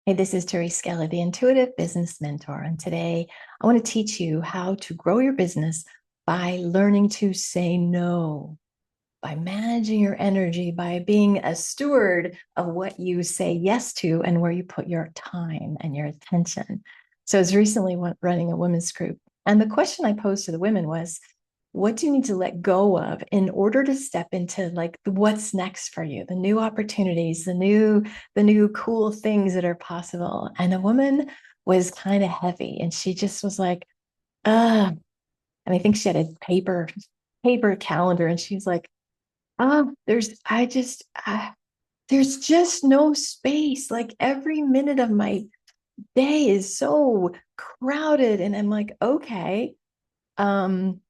Hey, this is Therese Skelly, the Intuitive Business Mentor. And today I want to teach you how to grow your business by learning to say no, by managing your energy, by being a steward of what you say yes to and where you put your time and your attention. So I was recently running a women's group. And the question I posed to the women was, what do you need to let go of in order to step into like what's next for you, the new opportunities, the new cool things that are possible? And the woman was kind of heavy and she just was like, and I think she had a paper calendar and she's like, there's just no space. Like every minute of my day is so crowded. And I'm like, okay, um,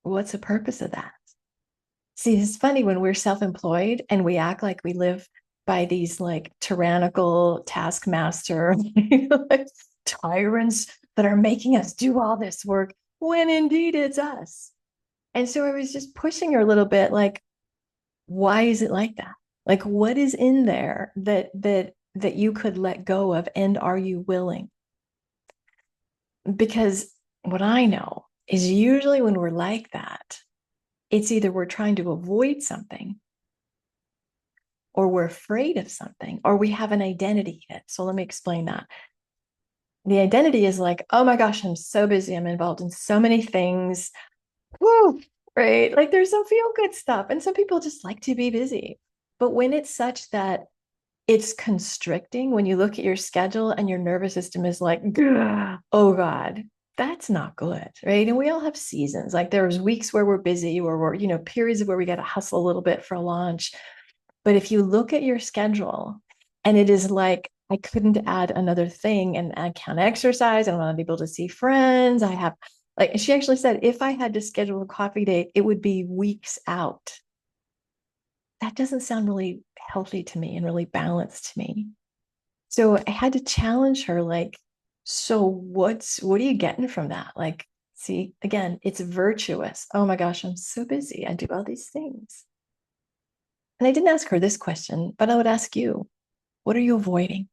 what's the purpose of that? See, it's funny when we're self-employed and we act like we live by these like tyrannical taskmaster like, tyrants that are making us do all this work when indeed it's us. And so I was just pushing her a little bit like, why is it like that? Like what is in there that you could let go of, and are you willing? Because what I know is usually when we're like that, it's either we're trying to avoid something or we're afraid of something or we have an identity in it. So let me explain that. The identity is like, oh my gosh, I'm so busy. I'm involved in so many things. Woo, right? Like there's some feel good stuff. And some people just like to be busy. But when it's such that it's constricting, when you look at your schedule and your nervous system is like, oh God, that's not good, right? And we all have seasons. Like there's weeks where we're busy or we're, periods where we got to hustle a little bit for a launch. But if you look at your schedule and it is like, I couldn't add another thing and I can't exercise. I'm not able to see friends. I have, like, she actually said, if I had to schedule a coffee date, it would be weeks out. That doesn't sound really healthy to me and really balanced to me. So I had to challenge her, like, so what are you getting from that? Like, see, again, it's virtuous. Oh my gosh, I'm so busy. I do all these things. And I didn't ask her this question, but I would ask you, what are you avoiding?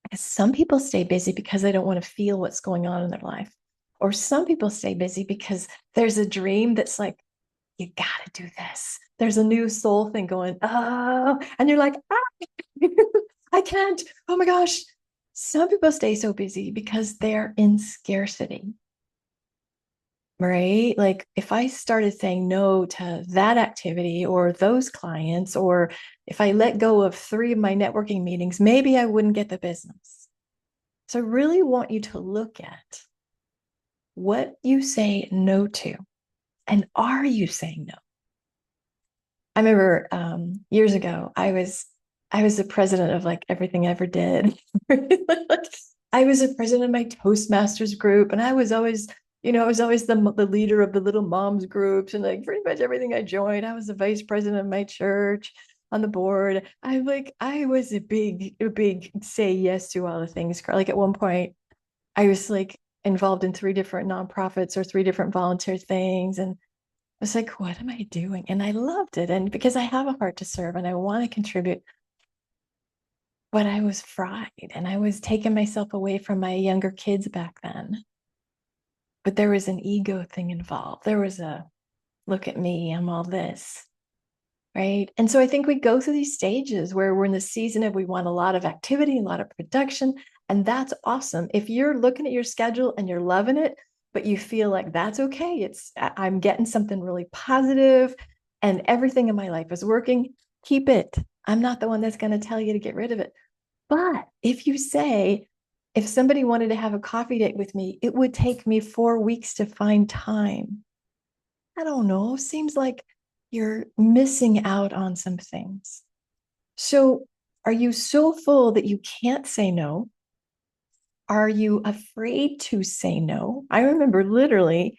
Because some people stay busy because they don't want to feel what's going on in their life. Or some people stay busy because there's a dream that's like, you got to do this. There's a new soul thing going, oh, and you're like, I can't. Oh my gosh. Some people stay so busy because they're in scarcity, right? Like if I started saying no to that activity or those clients, or if I let go of 3 of my networking meetings, maybe I wouldn't get the business. So I really want you to look at what you say no to, and are you saying no? I remember years ago, I was the president of like everything I ever did. I was the president of my Toastmasters group, and I was always the leader of the little moms groups, and like pretty much everything I joined, I was the vice president of my church on the board. I was a big say yes to all the things. Like at one point, I was like involved in 3 different nonprofits or 3 different volunteer things, and was like, what am I doing? And I loved it. And because I have a heart to serve and I want to contribute, but I was fried and I was taking myself away from my younger kids back then. But there was an ego thing involved. There was a look at me, I'm all this. Right. And so I think we go through these stages where we're in the season of we want a lot of activity, a lot of production. And that's awesome. If you're looking at your schedule and you're loving it, but you feel like that's okay, I'm getting something really positive and everything in my life is working, keep it. I'm not the one that's going to tell you to get rid of it. But if you say, if somebody wanted to have a coffee date with me, it would take me 4 weeks to find time. I don't know, seems like you're missing out on some things. So, are you so full that you can't say no? Are you afraid to say no? I remember literally,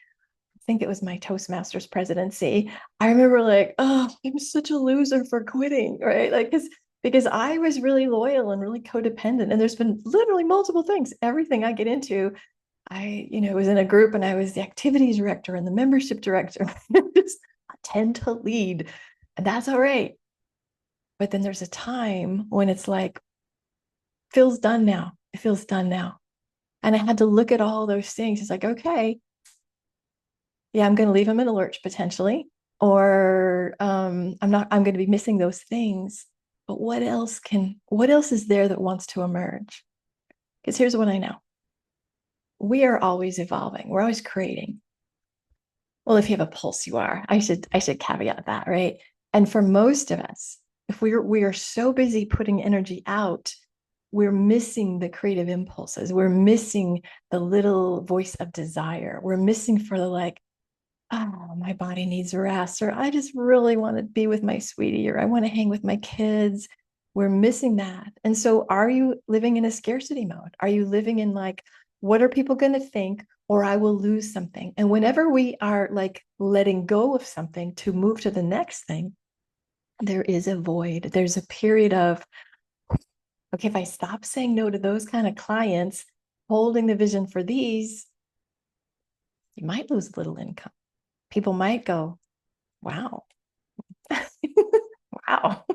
I think it was my Toastmasters presidency. I remember like, oh, I'm such a loser for quitting, right? Like, because I was really loyal and really codependent. And there's been literally multiple things. Everything I get into, was in a group and I was the activities director and the membership director. Just tend to lead, and that's all right. But then there's a time when it's like feels done now. It feels done now. And I had to look at all those things. It's like, okay, yeah, I'm going to leave them in a lurch potentially, or I'm going to be missing those things. But what else is there that wants to emerge? Because here's what I know. We are always evolving. We're always creating. Well, if you have a pulse, you are. I should caveat that, right? And for most of us, if we are so busy putting energy out, we're missing the creative impulses. We're missing the little voice of desire. We're missing for the like, oh, my body needs rest, or I just really want to be with my sweetie, or I want to hang with my kids. We're missing that. And so, are you living in a scarcity mode? Are you living in like, what are people going to think? Or I will lose something. And whenever we are like letting go of something to move to the next thing, there is a void. There's a period of, okay, if I stop saying no to those kind of clients, holding the vision for these, you might lose a little income. People might go, wow, wow,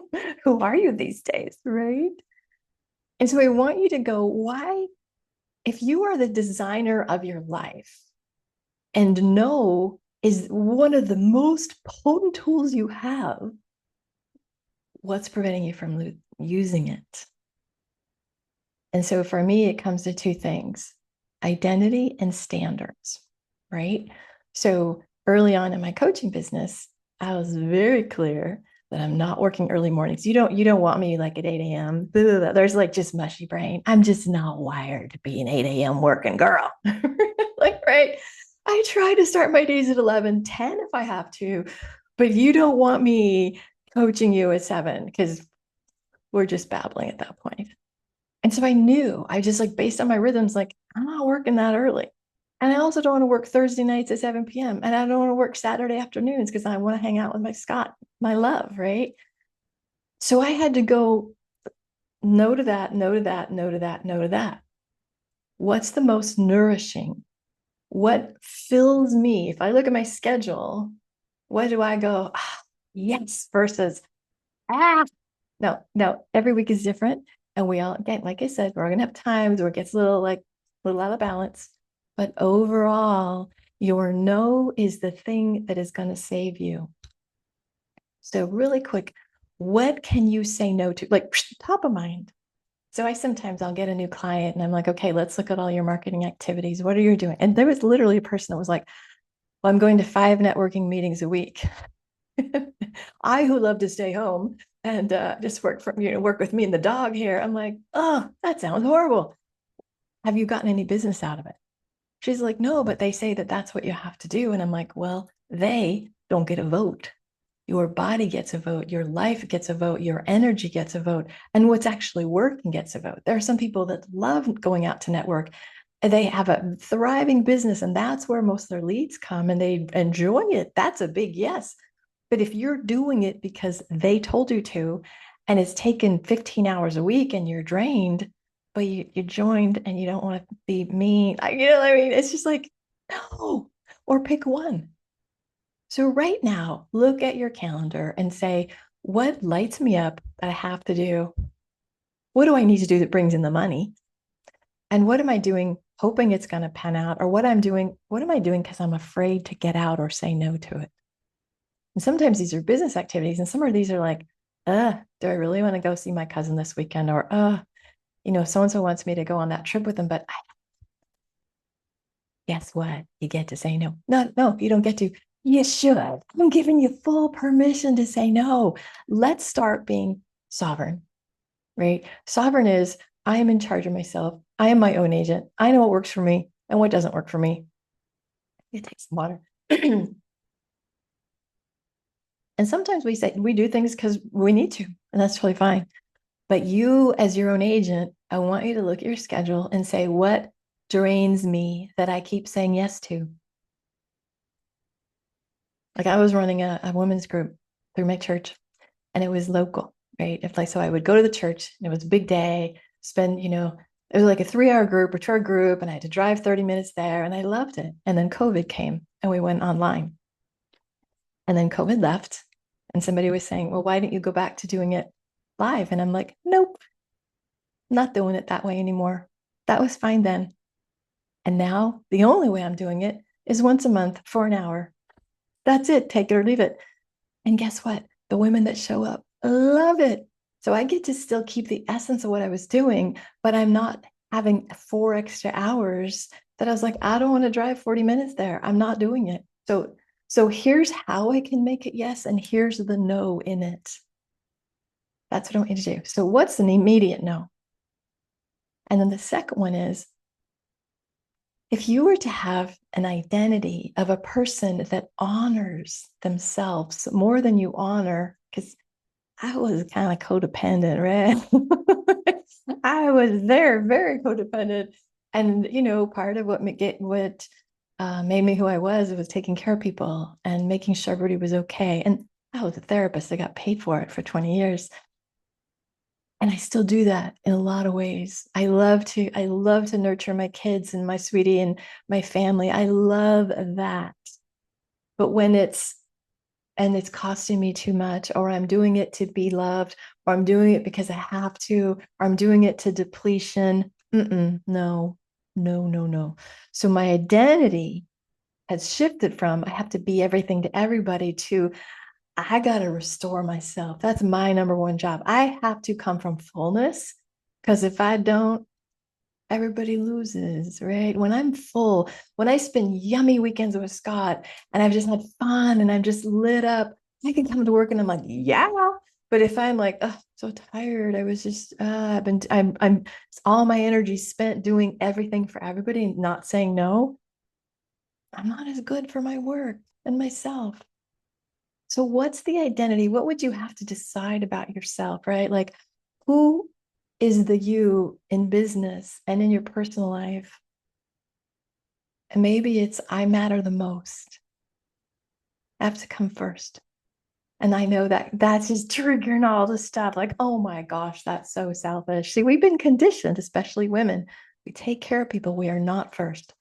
who are you these days? Right. And so I want you to go, why, if you are the designer of your life and no is one of the most potent tools you have, what's preventing you from using it? And so for me, it comes to two things: identity and standards, right? So early on in my coaching business, I was very clear that I'm not working early mornings. You don't want me like at 8 a.m. There's like just mushy brain. I'm just not wired to be an 8 a.m. working girl. Like, right. I try to start my days at 11, 10 if I have to, but you don't want me coaching you at 7 because we're just babbling at that point. And so I knew, I just like based on my rhythms, like I'm not working that early. And I also don't want to work Thursday nights at 7 p.m. And I don't want to work Saturday afternoons because I want to hang out with my Scott, my love, right? So I had to go no to that, no to that, no to that, no to that. What's the most nourishing? What fills me? If I look at my schedule, what do I go, ah, yes, versus, ah, no, no, every week is different. And we all, again, like I said, we're gonna have times where it gets a little out of balance. But overall, your no is the thing that is going to save you. So, really quick, what can you say no to? Like top of mind. So I'll get a new client and I'm like, okay, let's look at all your marketing activities. What are you doing? And there was literally a person that was like, well, I'm going to 5 networking meetings a week. I, who love to stay home and just work with me and the dog here. I'm like, oh, that sounds horrible. Have you gotten any business out of it? She's like, no, but they say that that's what you have to do. And I'm like, well, they don't get a vote. Your body gets a vote. Your life gets a vote. Your energy gets a vote. And what's actually working gets a vote. There are some people that love going out to network. And they have a thriving business, and that's where most of their leads come, and they enjoy it. That's a big yes. But if you're doing it because they told you to, and it's taken 15 hours a week and you're drained, but you joined and you don't want to be mean, I mean, it's just like, no, or pick one. So right now, look at your calendar and say, what lights me up that I have to do? What do I need to do that brings in the money? And what am I doing hoping it's going to pan out? Or what am I doing because I'm afraid to get out or say no to it? And sometimes these are business activities, and some of these are like, do I really want to go see my cousin this weekend? Or, so and so wants me to go on that trip with them, but guess what? You get to say no. No, no, you don't get to. You should. I'm giving you full permission to say no. Let's start being sovereign, right? Sovereign is I am in charge of myself. I am my own agent. I know what works for me and what doesn't work for me. You take some water. And sometimes we do things because we need to, and that's totally fine. But you, as your own agent, I want you to look at your schedule and say, what drains me that I keep saying yes to? Like I was running a women's group through my church, and it was local, right? So I would go to the church, and it was a big day, spend, it was like a 3-hour group, a church group, and I had to drive 30 minutes there, and I loved it. And then COVID came, and we went online. And then COVID left, and somebody was saying, well, why didn't you go back to doing it live? And I'm like, nope. Not doing it that way anymore. That was fine then. And now the only way I'm doing it is once a month for an hour. That's it. Take it or leave it. And guess what? The women that show up love it. So I get to still keep the essence of what I was doing, but I'm not having 4 extra hours that I was like, I don't want to drive 40 minutes there. I'm not doing it. So here's how I can make it yes, and here's the no in it. That's what I want you to do. So what's an immediate no? And then the second one is, if you were to have an identity of a person that honors themselves more than you honor, because I was kind of codependent, right? I was very codependent. And, part of what made me who I was taking care of people and making sure everybody was okay. And I was a therapist. I got paid for it for 20 years. And I still do that in a lot of ways. I love to nurture my kids and my sweetie and my family. I love that. But when it's costing me too much, or I'm doing it to be loved, or I'm doing it because I have to, or I'm doing it to depletion, no, no, no, no. So my identity has shifted from I have to be everything to everybody to I got to restore myself. That's my number one job. I have to come from fullness, because if I don't, everybody loses, right? When I'm full, when I spend yummy weekends with Scott and I've just had fun and I'm just lit up, I can come to work and I'm like, yeah. But if I'm like, oh, so tired, I was just, I'm all my energy spent doing everything for everybody and not saying no, I'm not as good for my work and myself. So, what's the identity? What would you have to decide about yourself, right? Like, who is the you in business and in your personal life? And maybe it's I matter the most. I have to come first. And I know that that's just triggering all the stuff like, oh my gosh, that's so selfish. See, we've been conditioned, especially women. We take care of people, we are not first.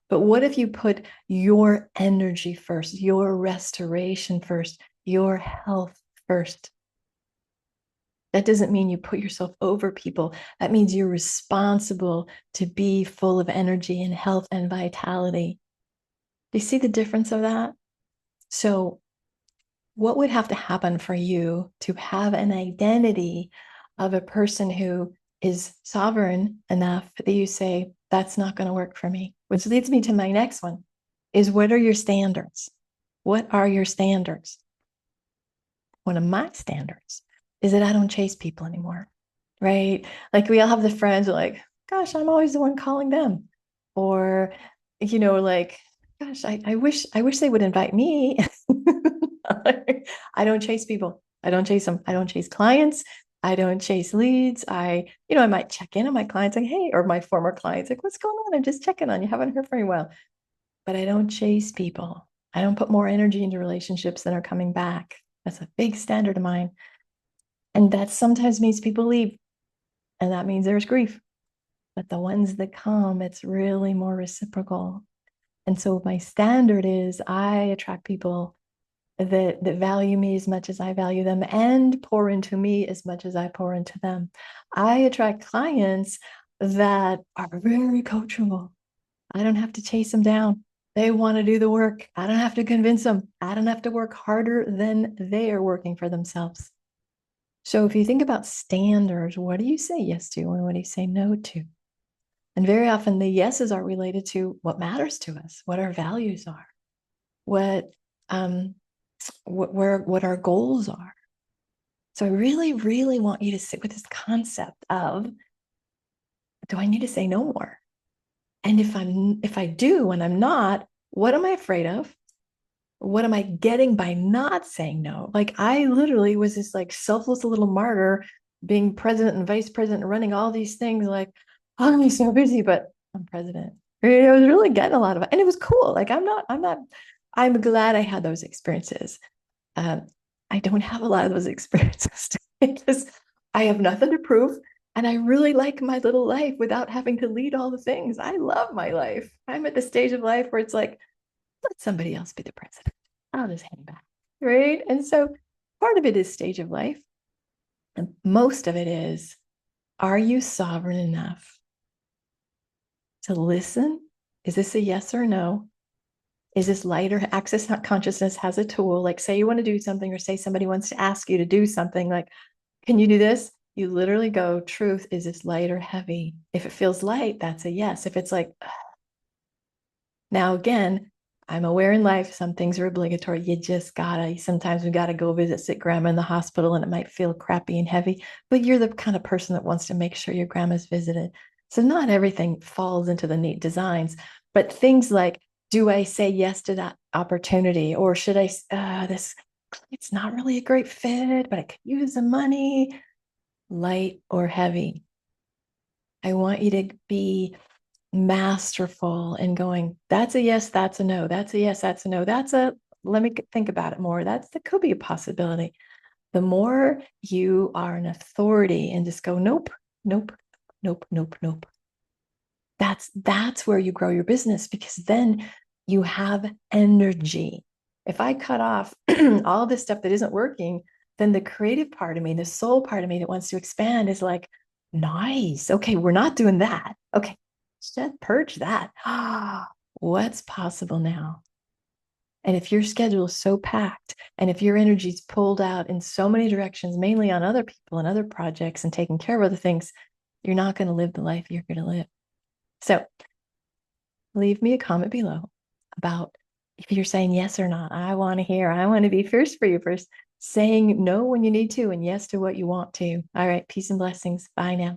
But what if you put your energy first, your restoration first, your health first? That doesn't mean you put yourself over people. That means you're responsible to be full of energy and health and vitality. Do you see the difference of that? So, what would have to happen for you to have an identity of a person who is sovereign enough that you say, that's not going to work for me? Which leads me to my next one is, what are your standards? What are your standards? One of my standards is that I don't chase people anymore, right? Like we all have the friends who are like, gosh, I'm always the one calling them. Or, like, gosh, I wish they would invite me. I don't chase people. I don't chase them. I don't chase clients. I don't chase leads. I might check in on my clients like, hey, or my former clients, like, what's going on? I'm just checking on you. Haven't heard from you well. But I don't chase people. I don't put more energy into relationships than are coming back. That's a big standard of mine. And that sometimes means people leave, and that means there's grief. But the ones that come, it's really more reciprocal. And so my standard is I attract people that value me as much as I value them and pour into me as much as I pour into them. I attract clients that are very coachable. I don't have to chase them down. They want to do the work. I don't have to convince them. I don't have to work harder than they are working for themselves. So if you think about standards, what do you say yes to and what do you say no to? And very often the yeses are related to what matters to us, what our values are, what what our goals are. So I really want you to sit with this concept of, do I need to say no more? And if I do and I'm not, what am I afraid of? What am I getting by not saying no? Like I literally was this like selfless little martyr being president and vice president and running all these things like, oh, I'm so busy, but I'm president. I was really getting a lot of it. And it was cool. Like I'm glad I had those experiences. Um, I don't have a lot of those experiences because I have nothing to prove. And I really like my little life without having to lead all the things. I love my life. I'm at the stage of life where it's like, let somebody else be the president. I'll just hang back. Right. And so part of it is stage of life. And most of it is Are you sovereign enough to listen? Is this a yes or no? Is this lighter? Access consciousness has a tool. Like, say you want to do something, or say somebody wants to ask you to do something, like, can you do this? You literally go, truth, is this light or heavy? If it feels light, that's a yes. If it's like, now again, I'm aware in life some things are obligatory. You just gotta, sometimes we gotta go visit sick grandma in the hospital and it might feel crappy and heavy, but you're the kind of person that wants to make sure your grandma's visited. So not everything falls into the neat designs, but things like, do I say yes to that opportunity? Or should I, this, it's not really a great fit, but I could use the money, light or heavy? I want you to be masterful in going, that's a yes, that's a no, that's a yes, that's a no, that's a, let me think about it more. That could be a possibility. The more you are an authority and just go, nope, nope, nope, nope, nope. That's where you grow your business, because then you have energy. If I cut off all this stuff that isn't working, then the creative part of me, the soul part of me that wants to expand is like, nice. Okay, we're not doing that. Okay, purge that. What's possible now? And if your schedule is so packed, and if your energy's pulled out in so many directions, mainly on other people and other projects and taking care of other things, you're not going to live the life you're going to live. So leave me a comment below about if you're saying yes or not. I want to hear. I want to be first for you, first saying no when you need to and yes to what you want to. All right. Peace and blessings. Bye now.